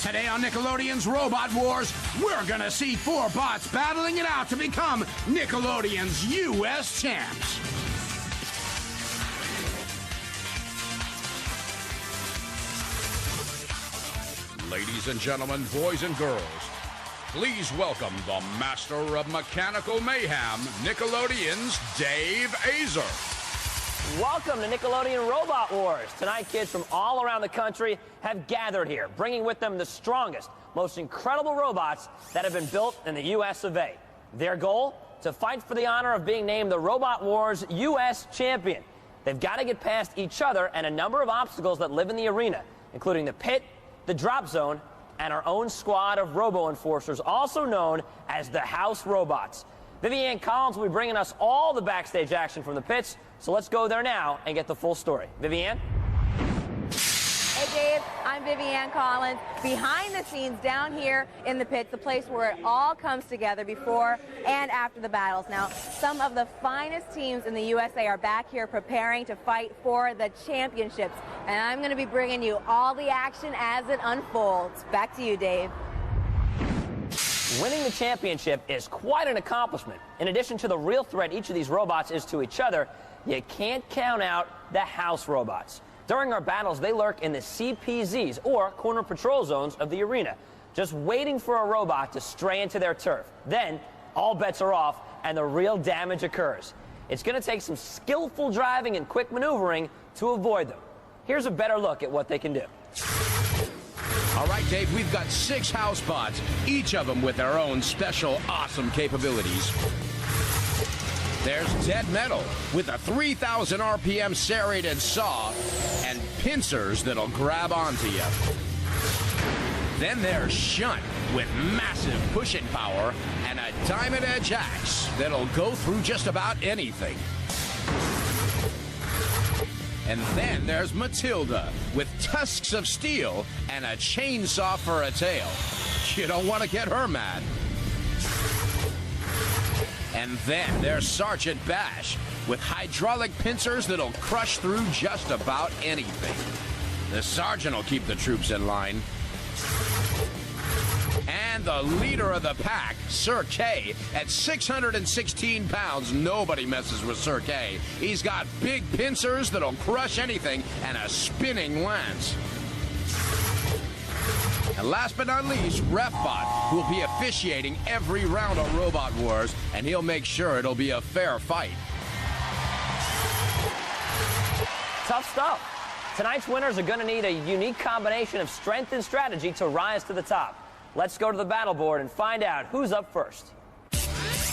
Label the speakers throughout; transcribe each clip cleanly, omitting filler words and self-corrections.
Speaker 1: Today on Nickelodeon's Robot Wars, we're gonna see 4 bots battling it out to become Nickelodeon's U.S. champs. Ladies and gentlemen, boys and girls, please welcome the master of mechanical mayhem, Nickelodeon's Dave Azer.
Speaker 2: Welcome to Nickelodeon Robot Wars. Tonight, kids from all around the country have gathered here, bringing with them the strongest, most incredible robots that have been built in the U.S. of A. Their goal? To fight for the honor of being named the Robot Wars U.S. champion. They've got to get past each other and a number of obstacles that live in the arena, including the pit, the drop zone, and our own squad of robo-enforcers, also known as the House Robots. Vivian Collins will be bringing us all the backstage action from the pits, so let's go there now and get the full story. Vivian?
Speaker 3: Hey Dave, I'm Vivian Collins. Behind the scenes down here in the pits, the place where it all comes together before and after the battles. Now, some of the finest teams in the USA are back here preparing to fight for the championships. And I'm going to be bringing you all the action as it unfolds. Back to you, Dave.
Speaker 2: Winning the championship is quite an accomplishment. In addition to the real threat each of these robots is to each other, you can't count out the House Robots. During our battles, they lurk in the CPZs, or corner patrol zones of the arena, just waiting for a robot to stray into their turf. Then, all bets are off, and the real damage occurs. It's going to take some skillful driving and quick maneuvering to avoid them. Here's a better look at what they can do.
Speaker 1: All right, Dave, we've got 6 house bots, each of them with their own special, awesome capabilities. There's Dead Metal with a 3,000 RPM serrated saw and pincers that'll grab onto you. Then there's Shunt with massive pushing power and a diamond edge axe that'll go through just about anything. And then there's Matilda with tusks of steel and a chainsaw for a tail. You don't want to get her mad. And then there's Sergeant Bash with hydraulic pincers that'll crush through just about anything. The sergeant will keep the troops in line. And the leader of the pack, Sir K, at 616 pounds, nobody messes with Sir K. He's got big pincers that'll crush anything and a spinning lance. And last but not least, RefBot, who'll be officiating every round of Robot Wars, and he'll make sure it'll be a fair fight.
Speaker 2: Tough stuff. Tonight's winners are going to need a unique combination of strength and strategy to rise to the top. Let's go to the battle board and find out who's up first.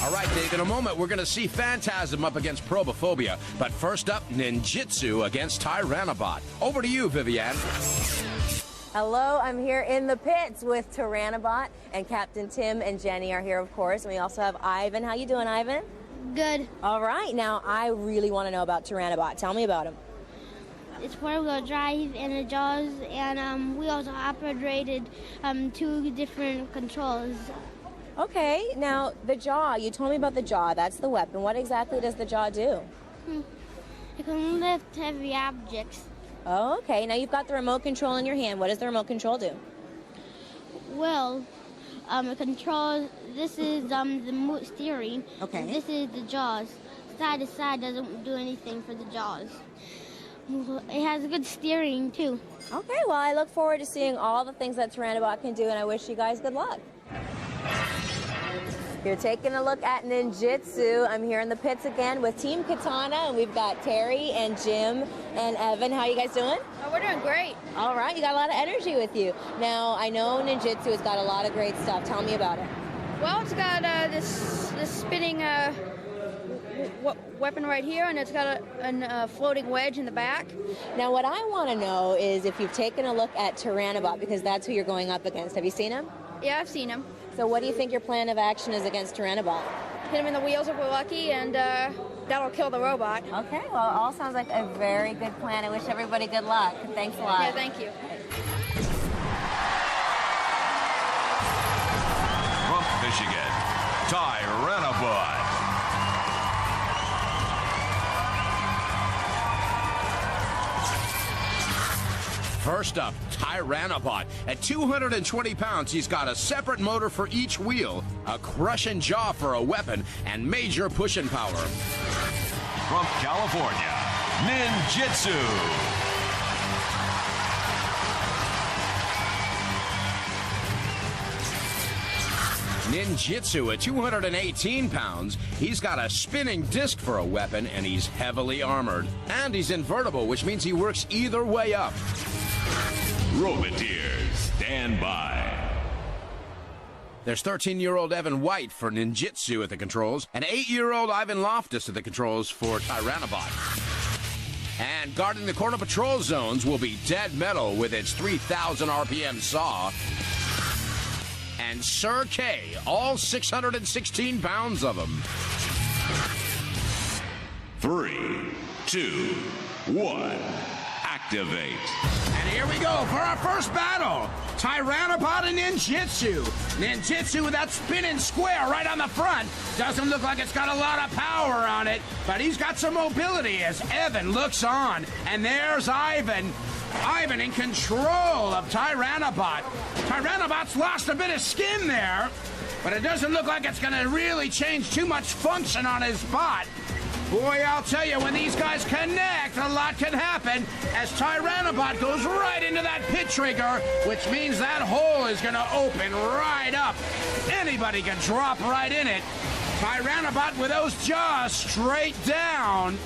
Speaker 1: All right, Dave, in a moment, we're going to see Phantasm up against Probophobia. But first up, Ninjitsu against Tyrannobot. Over to you, Vivian.
Speaker 3: Hello, I'm here in the pits with Tyrannobot, and Captain Tim and Jenny are here, of course. And we also have Ivan. How you doing, Ivan?
Speaker 4: Good.
Speaker 3: All right, now I really want to know about Tyrannobot. Tell me about him.
Speaker 4: It's four-wheel drive and the jaws, and we also operated 2 different controls.
Speaker 3: Okay, now the jaw, you told me about the jaw. That's the weapon. What exactly does the jaw do?
Speaker 4: It can lift heavy objects.
Speaker 3: Oh, okay. Now you've got the remote control in your hand. What does the remote control do?
Speaker 4: Well, it controls, this is the steering.
Speaker 3: Okay.
Speaker 4: And this is the jaws. Side to side doesn't do anything for the jaws. It has a good steering, too.
Speaker 3: Okay, well, I look forward to seeing all the things that Tyrannobot can do, and I wish you guys good luck. You're taking a look at Ninjitsu. I'm here in the pits again with Team Katana, and we've got Terry and Jim and Evan. How are you guys doing?
Speaker 5: Oh, we're doing great.
Speaker 3: All right, you got a lot of energy with you. Now, I know Ninjitsu has got a lot of great stuff. Tell me about it.
Speaker 5: Well, it's got this spinning weapon right here, and it's got a floating wedge in the back.
Speaker 3: Now, what I want to know is if you've taken a look at Tyrannobot, because that's who you're going up against. Have you seen him?
Speaker 5: Yeah, I've seen him.
Speaker 3: So what do you think your plan of action is against Tyrannobot?
Speaker 5: Hit him in the wheels if we're lucky, and that'll kill the robot.
Speaker 3: Okay, well, it all sounds like a very good plan. I wish everybody good luck. Thanks a lot.
Speaker 5: Yeah, thank you.
Speaker 6: From Michigan, Tyrannobot.
Speaker 1: First First up, Tyrannobot. At 220 pounds, he's got a separate motor for each wheel, a crushing jaw for a weapon, and major pushing power.
Speaker 6: From California, Ninjitsu.
Speaker 1: Ninjitsu at 218 pounds. He's got a spinning disc for a weapon, and he's heavily armored. And he's invertible, which means he works either way up.
Speaker 6: Roboteers, stand by.
Speaker 1: There's 13-year-old Evan White for Ninjitsu at the controls, and 8-year-old Ivan Loftus at the controls for Tyrannobot. And guarding the corner patrol zones will be Dead Metal with its 3,000 RPM saw. And Sir K, all 616 pounds of him.
Speaker 6: 3, 2, 1, activate.
Speaker 1: And here we go for our first battle. Tyrannobot and Ninjitsu. Ninjitsu with that spinning square right on the front. Doesn't look like it's got a lot of power on it, but he's got some mobility as Evan looks on. And there's Ivan. Ivan in control of Tyrannobot. Tyrannobot's lost a bit of skin there, but it doesn't look like it's going to really change too much function on his bot. Boy, I'll tell you, when these guys connect, a lot can happen as Tyrannobot goes right into that pit trigger, which means that hole is going to open right up. Anybody can drop right in it. Tyrannobot with those jaws straight down.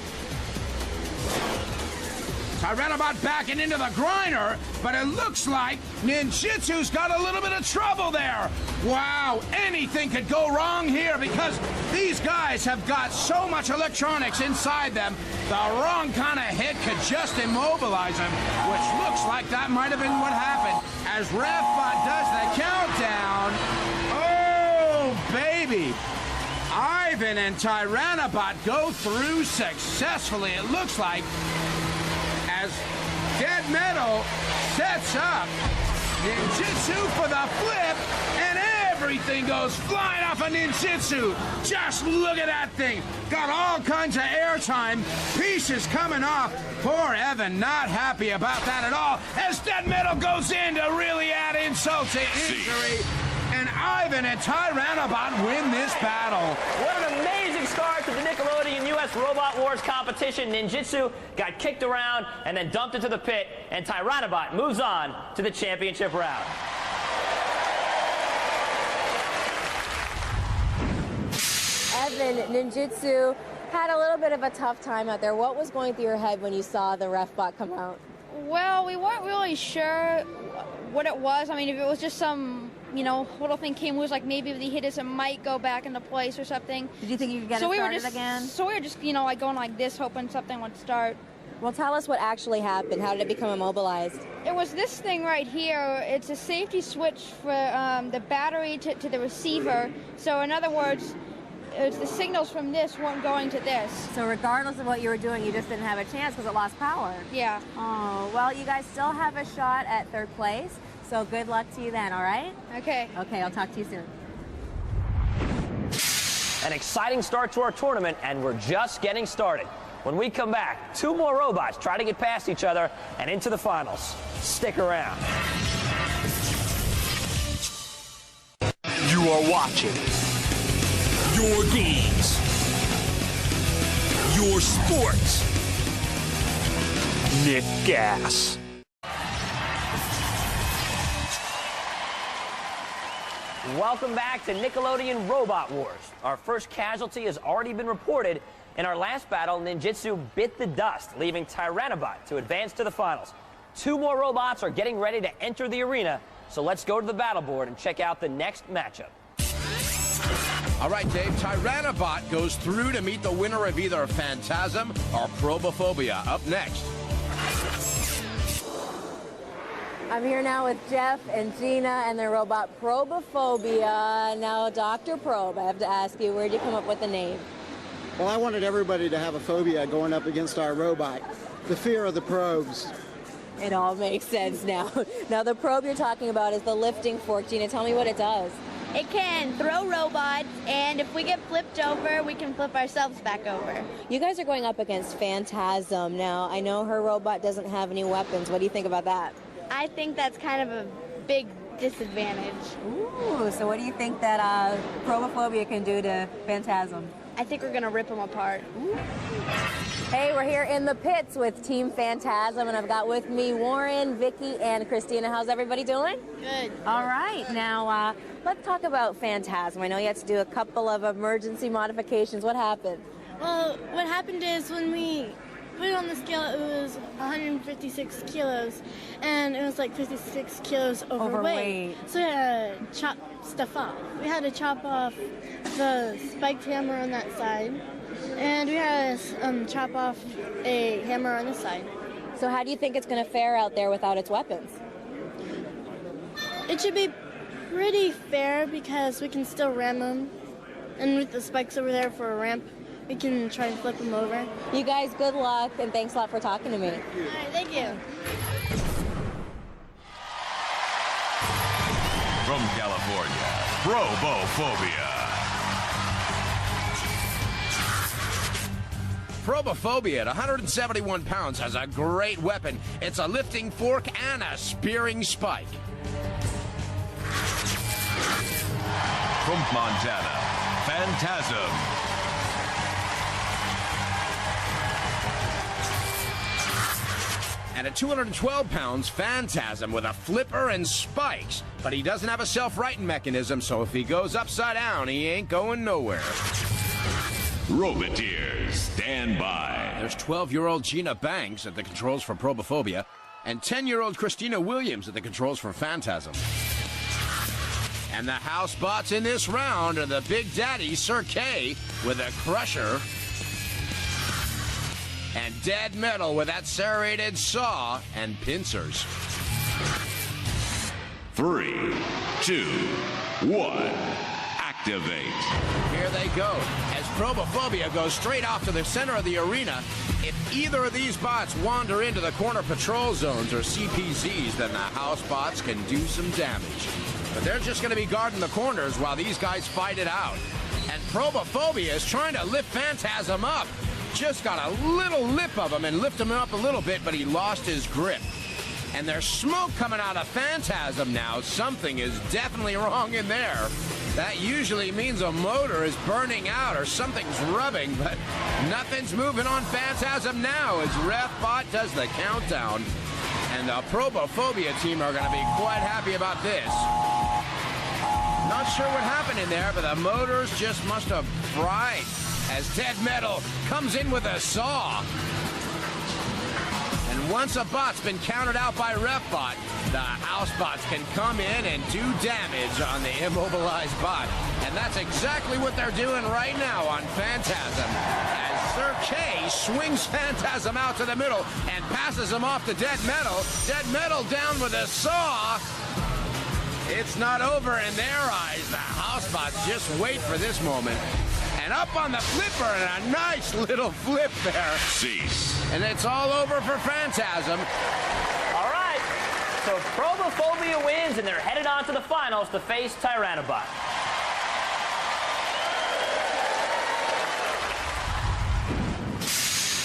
Speaker 1: Tyrannobot backing into the grinder, but it looks like Ninjitsu's got a little bit of trouble there. Wow, anything could go wrong here because these guys have got so much electronics inside them, the wrong kind of hit could just immobilize them, which looks like that might have been what happened as RefBot does the countdown. Oh, baby. Ivan and Tyrannobot go through successfully, it looks like, as Dead Metal sets up Ninjitsu for the flip, and everything goes flying off of Ninjitsu. Just look at that thing. Got all kinds of airtime. Pieces coming off. Poor Evan, not happy about that at all, as Dead Metal goes in to really add insult to injury. And Ivan and Tyrannobot win this battle.
Speaker 2: What an amazing start to the Nickelodeon U.S. Robot Wars competition. Ninjitsu got kicked around and then dumped into the pit, and Tyrannobot moves on to the championship round.
Speaker 3: Evan, Ninjitsu had a little bit of a tough time out there. What was going through your head when you saw the RefBot come out?
Speaker 5: Well, we weren't really sure what it was. I mean, if it was just some, little thing came loose, like maybe if he hit us, it might go back into place or something.
Speaker 3: Did you think you could get it started again?
Speaker 5: So we were just, like going like this, hoping something would start.
Speaker 3: Well, tell us what actually happened. How did it become immobilized?
Speaker 5: It was this thing right here. It's a safety switch for the battery to the receiver. So in other words, the signals from this weren't going to this.
Speaker 3: So regardless of what you were doing, you just didn't have a chance because it lost power.
Speaker 5: Yeah.
Speaker 3: Oh, well, you guys still have a shot at third place. So good luck to you then, all right?
Speaker 5: Okay.
Speaker 3: Okay, I'll talk to you soon.
Speaker 2: An exciting start to our tournament, and we're just getting started. When we come back, 2 more robots try to get past each other and into the finals. Stick around.
Speaker 7: You are watching your games, your sports. Nick Gas.
Speaker 2: Welcome back to Nickelodeon Robot Wars. Our first casualty has already been reported. In our last battle, Ninjitsu bit the dust, leaving Tyrannobot to advance to the finals. 2 more robots are getting ready to enter the arena, so let's go to the battle board and check out the next matchup.
Speaker 1: All right, Dave, Tyrannobot goes through to meet the winner of either Phantasm or Probophobia. Up next.
Speaker 3: I'm here now with Jeff and Gina and their robot Probophobia. Now, Dr. Probe, I have to ask you, where'd you come up with the name?
Speaker 8: Well, I wanted everybody to have a phobia going up against our robot. The fear of the probes.
Speaker 3: It all makes sense now. Now, the probe you're talking about is the lifting fork. Gina, tell me what it does.
Speaker 4: It can throw robots, and if we get flipped over, we can flip ourselves back over.
Speaker 3: You guys are going up against Phantasm. Now, I know her robot doesn't have any weapons. What do you think about that?
Speaker 4: I think that's kind of a big disadvantage.
Speaker 3: Ooh, so what do you think that Probophobia can do to Phantasm?
Speaker 4: I think we're gonna rip them apart.
Speaker 3: Hey, we're here in the pits with Team Phantasm, and I've got with me Warren, Vicky, and Christina. How's everybody doing?
Speaker 4: Good.
Speaker 3: All right, now let's talk about Phantasm. I know you had to do a couple of emergency modifications. What happened?
Speaker 4: Well, what happened is when we put it on the scale, it was 156 kilos, and it was like 56 kilos overweight. So we had to chop stuff off. We had to chop off the spiked hammer on that side, and we had to chop off a hammer on this side.
Speaker 3: So how do you think it's going to fare out there without its weapons?
Speaker 4: It should be pretty fair because we can still ram them, and with the spikes over there for a ramp, we can try and flip them over.
Speaker 3: You guys, good luck, and thanks a lot for talking to me.
Speaker 4: All right, thank you.
Speaker 6: From California, Probophobia.
Speaker 1: Probophobia at 171 pounds has a great weapon. It's a lifting fork and a spearing spike.
Speaker 6: From Montana, Phantasm.
Speaker 1: And at 212 pounds, Phantasm with a flipper and spikes. But he doesn't have a self-righting mechanism, so if he goes upside down, he ain't going nowhere.
Speaker 6: Roboteers, stand by.
Speaker 1: There's 12-year-old Gina Banks at the controls for Probophobia, and 10-year-old Christina Williams at the controls for Phantasm. And the house bots in this round are the Big Daddy, Sir K, with a crusher, and Dead Metal with that serrated saw and pincers.
Speaker 6: 3, 2, 1, activate.
Speaker 1: Here they go. As Probophobia goes straight off to the center of the arena, if either of these bots wander into the corner patrol zones or CPZs, then the house bots can do some damage. But they're just going to be guarding the corners while these guys fight it out. And Probophobia is trying to lift Phantasm up. Just got a little lip of him and lift him up a little bit, but he lost his grip. And there's smoke coming out of Phantasm now. Something is definitely wrong in there. That usually means a motor is burning out or something's rubbing, but nothing's moving on Phantasm now as RefBot does the countdown. And the Probophobia team are going to be quite happy about this. Not sure what happened in there, but the motors just must have fried as Dead Metal comes in with a saw. And once a bot's been counted out by RefBot, the house bots can come in and do damage on the immobilized bot. And that's exactly what they're doing right now on Phantasm. As Sir K swings Phantasm out to the middle and passes him off to Dead Metal. Dead Metal down with a saw. It's not over in their eyes. The house bots just wait for this moment. And up on the flipper, and a nice little flip there.
Speaker 6: Cease.
Speaker 1: And it's all over for Phantasm.
Speaker 2: All right, so Probophobia wins, and they're headed on to the finals to face Tyrannobot.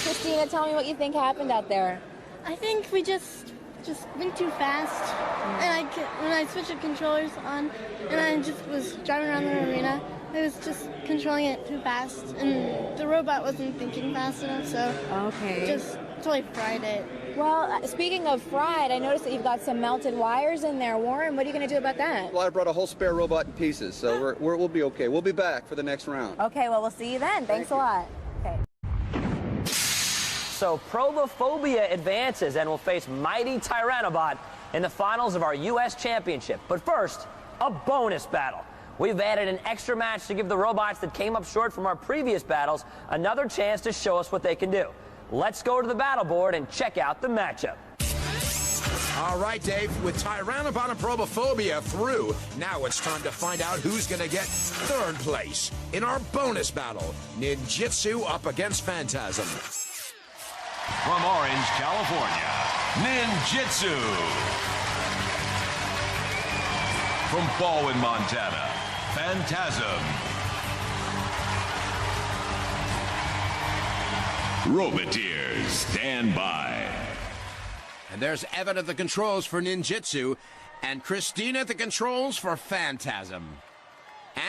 Speaker 3: Christina, tell me what you think happened out there.
Speaker 4: I think we just went too fast, and when I switched the controllers on, and I just was driving around the arena, I was just controlling it too fast, and the robot wasn't thinking fast enough, so just totally fried it.
Speaker 3: Well, speaking of fried, I noticed that you've got some melted wires in there. Warren, what are you going to do about that?
Speaker 9: Well, I brought a whole spare robot in pieces, so we'll be okay. We'll be back for the next round.
Speaker 3: Okay, well, we'll see you then. Thanks a lot. Okay.
Speaker 2: So Probophobia advances and will face mighty Tyrannobot in the finals of our U.S. Championship. But first, a bonus battle. We've added an extra match to give the robots that came up short from our previous battles another chance to show us what they can do. Let's go to the battle board and check out the matchup.
Speaker 1: All right, Dave, with Tyrannobot and Probophobia through, now it's time to find out who's going to get third place in our bonus battle. Ninjitsu up against Phantasm.
Speaker 6: From Orange, California, Ninjitsu. From Baldwin, Montana, Phantasm. Roboteers, stand by.
Speaker 1: And there's Evan at the controls for ninjutsu, and Christina at the controls for Phantasm.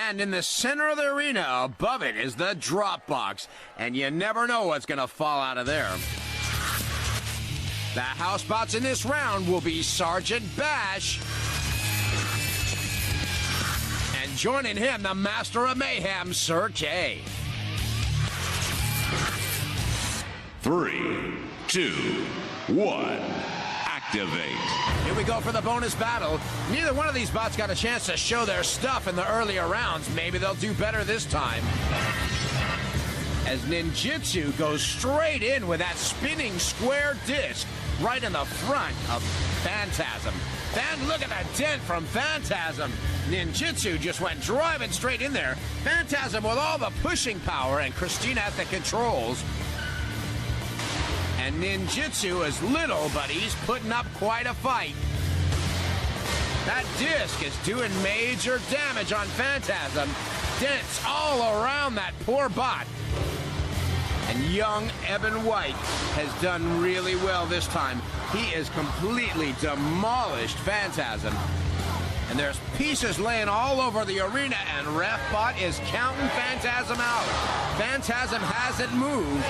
Speaker 1: And in the center of the arena, above it, is the drop box. And you never know what's going to fall out of there. The house spots in this round will be Sergeant Bash. And joining him, the Master of Mayhem, Sir K.
Speaker 6: 3, 2, 1. Activate.
Speaker 1: Here we go for the bonus battle. Neither one of these bots got a chance to show their stuff in the earlier rounds. Maybe they'll do better this time. As ninjutsu goes straight in with that spinning square disc right in the front of Phantasm. And look at that dent from Phantasm. Ninjutsu just went driving straight in there. Phantasm with all the pushing power, and Christina at the controls. And ninjutsu is little, but he's putting up quite a fight. That disc is doing major damage on Phantasm. Dents all around that poor bot. And young Evan White has done really well this time. He is completely demolished Phantasm. And there's pieces laying all over the arena, and RefBot is counting Phantasm out. Phantasm hasn't moved.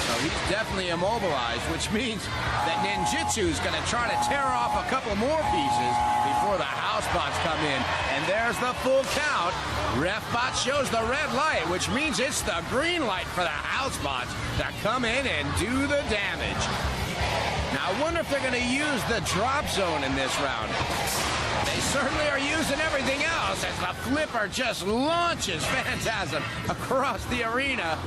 Speaker 1: So he's definitely immobilized, which means that ninjutsu is going to try to tear off a couple more pieces before the house bots come in. And there's the full count. RefBot shows the red light, which means it's the green light for the house bots to come in and do the damage. Now, I wonder if they're going to use the drop zone in this round. They certainly are using everything else as the flipper just launches Phantasm across the arena.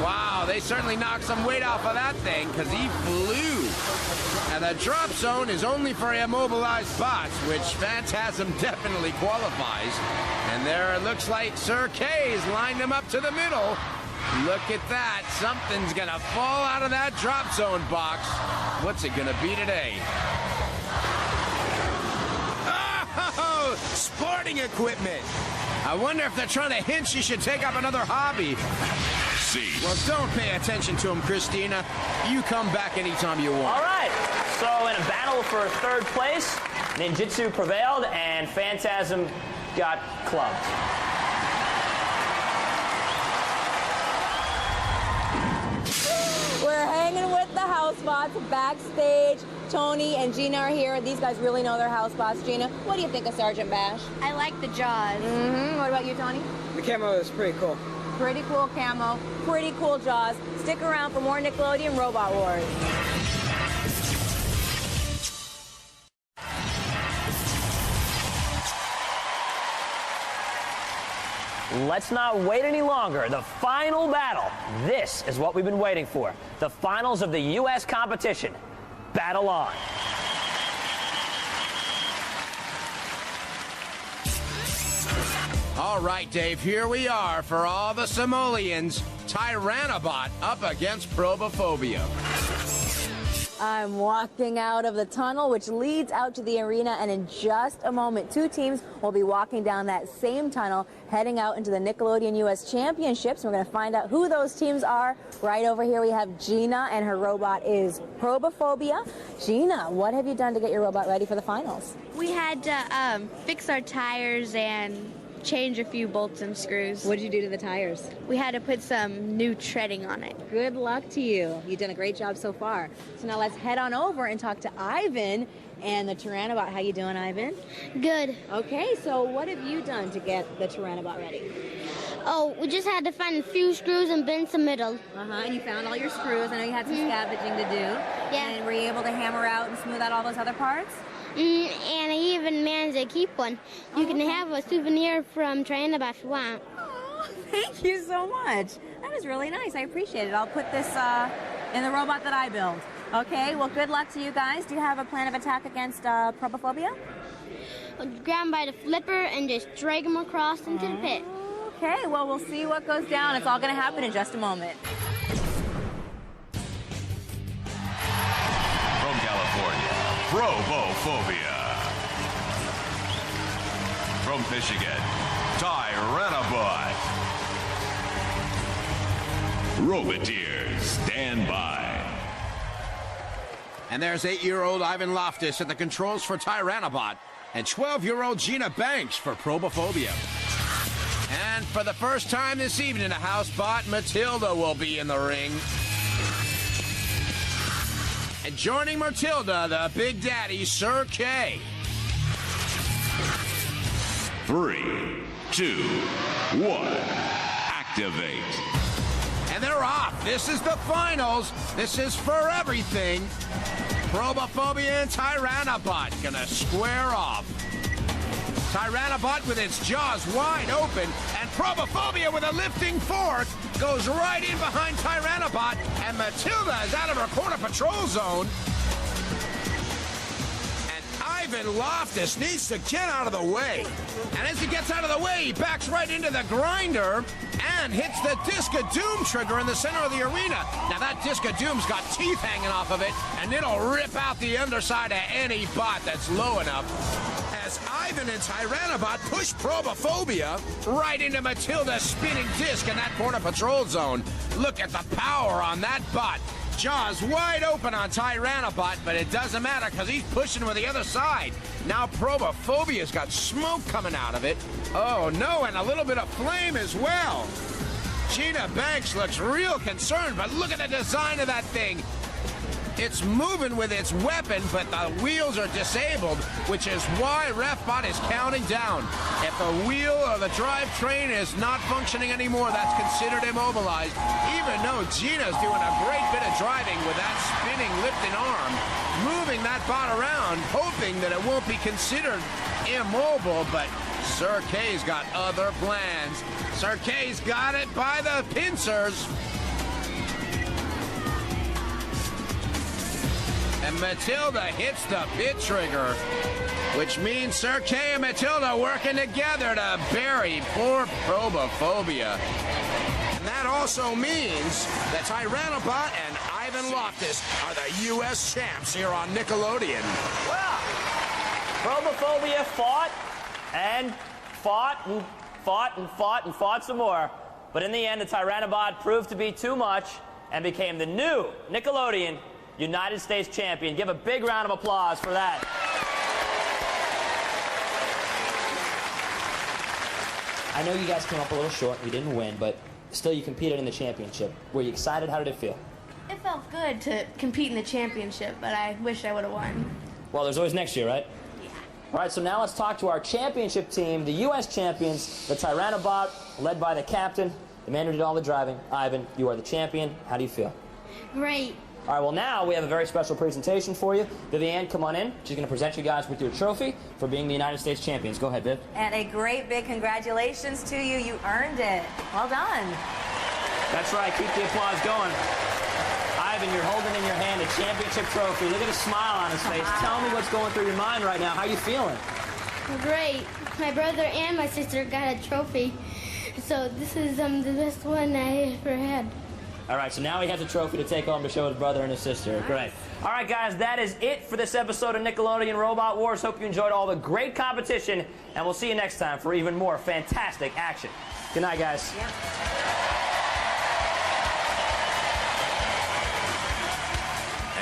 Speaker 1: Wow, they certainly knocked some weight off of that thing because he flew. And the drop zone is only for immobilized bots, which Phantasm definitely qualifies. And there it looks like Sir K's lined him up to the middle. Look at that. Something's going to fall out of that drop zone box. What's it going to be today? Oh, sporting equipment. I wonder if they're trying to hint she should take up another hobby.
Speaker 6: C.
Speaker 1: Well, don't pay attention to him, Christina. You come back anytime you want.
Speaker 2: All right. So in a battle for third place, ninjutsu prevailed and Phantasm got clubbed.
Speaker 3: We're hanging with the house bots backstage. Tony and Gina are here. These guys really know their house bots. Gina, what do you think of Sergeant Bash?
Speaker 5: I like the jaws.
Speaker 3: What about you, Tony?
Speaker 10: The camo is pretty cool.
Speaker 3: Pretty cool camo, pretty cool jaws. Stick around for more Nickelodeon Robot Wars.
Speaker 2: Let's not wait any longer. The final battle. This is what we've been waiting for. The finals of the U.S. competition. Battle on.
Speaker 1: All right, Dave, here we are for all the simoleons. Tyrannobot up against Probophobia.
Speaker 3: I'm walking out of the tunnel, which leads out to the arena, and in just a moment, two teams will be walking down that same tunnel, heading out into the Nickelodeon U.S. Championships. We're going to find out who those teams are. Right over here, we have Gina, and her robot is Probophobia. Gina, what have you done to get your robot ready for the finals?
Speaker 5: We had to fix our tires and change a few bolts and screws.
Speaker 3: What did you do to the tires?
Speaker 5: We had to put some new treading on it.
Speaker 3: Good luck to you. You've done a great job so far. So now let's head on over and talk to Ivan and the Tyrannobot. How you doing, Ivan?
Speaker 4: Good.
Speaker 3: Okay, so what have you done to get the Tyrannobot ready?
Speaker 4: Oh, we just had to find a few screws and bend some middle.
Speaker 3: And you found all your screws. I know you had some scavenging to do.
Speaker 4: Yeah.
Speaker 3: And were you able to hammer out and smooth out all those other parts?
Speaker 4: And I even managed to keep one. You can have a souvenir from Tyrannobot if you want.
Speaker 3: Oh, thank you so much. That is really nice. I appreciate it. I'll put this in the robot that I build. Okay, well, good luck to you guys. Do you have a plan of attack against Probophobia?
Speaker 4: Grab him by the flipper and just drag him across into the pit.
Speaker 3: Okay, well, we'll see what goes down. It's all going to happen in just a moment.
Speaker 6: From California, Probophobia. From Michigan, Tyrannobot. Roboteers, stand by.
Speaker 1: And there's 8-year-old Ivan Loftus at the controls for Tyrannobot and 12-year-old Gina Banks for Probophobia. And for the first time this evening, a housebot, Matilda, will be in the ring. And joining Matilda, the Big Daddy, Sir K.
Speaker 6: 3, 2, 1, activate.
Speaker 1: And they're off. This is the finals. This is for everything. Probophobia and Tyrannobot gonna square off. Tyrannobot with its jaws wide open, and Probophobia with a lifting fork goes right in behind Tyrannobot, and Matilda is out of her corner patrol zone. And Ivan Loftus needs to get out of the way. And as he gets out of the way, he backs right into the grinder and hits the Disc of Doom trigger in the center of the arena. Now that Disc of Doom's got teeth hanging off of it, and it'll rip out the underside of any bot that's low enough. As Ivan and Tyrannobot push Probophobia right into Matilda's spinning disc in that corner patrol zone. Look at the power on that bot. Jaws wide open on Tyrannobot, but it doesn't matter because he's pushing with the other side. Now Probophobia's got smoke coming out of it. Oh no, and a little bit of flame as well. Gina Banks looks real concerned, but look at the design of that thing. It's moving with its weapon, but the wheels are disabled, which is why RefBot is counting down. If the wheel or the drivetrain is not functioning anymore, that's considered immobilized, even though Gina's doing a great bit of driving with that spinning, lifting arm, moving that bot around, hoping that it won't be considered immobile, but Sir K's got other plans. Sir K's got it by the pincers. And Matilda hits the pit trigger, which means Sir K and Matilda working together to bury poor Probophobia. And that also means that Tyrannobot and Ivan Loftus are the U.S. champs here on Nickelodeon.
Speaker 2: Well, Probophobia fought and fought and fought and fought and fought some more. But in the end, the Tyrannobot proved to be too much and became the new Nickelodeon United States champion. Give a big round of applause for that. I know you guys came up a little short. You didn't win, but still you competed in the championship. Were you excited? How did it feel?
Speaker 4: It felt good to compete in the championship, but I wish I would have won.
Speaker 2: Well, there's always next year, right?
Speaker 4: Yeah.
Speaker 2: All right, so now let's talk to our championship team, the U.S. champions, the Tyrannobot, led by the captain, the man who did all the driving. Ivan, you are the champion. How do you feel?
Speaker 4: Great.
Speaker 2: All right, well, now we have a very special presentation for you. Vivian, come on in. She's going to present you guys with your trophy for being the United States champions. Go ahead, Viv.
Speaker 3: And a great big congratulations to you. You earned it. Well done.
Speaker 2: That's right. Keep the applause going. Ivan, you're holding in your hand a championship trophy. Look at the smile on his face. Tell me what's going through your mind right now. How are you feeling?
Speaker 4: Great. My brother and my sister got a trophy, so this is the best one I ever had.
Speaker 2: All right, so now he has a trophy to take home to show his brother and his sister. Great. All right, guys, that is it for this episode of Nickelodeon Robot Wars. Hope you enjoyed all the great competition, and we'll see you next time for even more fantastic action. Good night, guys.
Speaker 3: Yeah.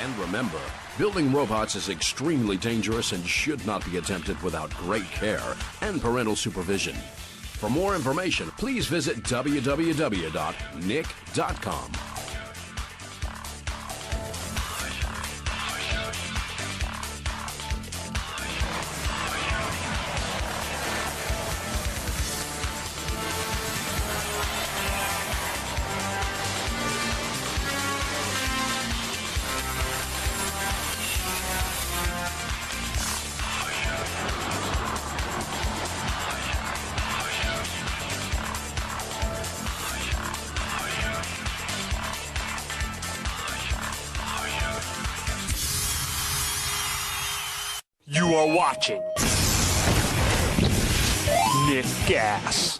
Speaker 1: And remember, building robots is extremely dangerous and should not be attempted without great care and parental supervision. For more information, please visit www.nick.com.
Speaker 7: You are watching Nick Gas.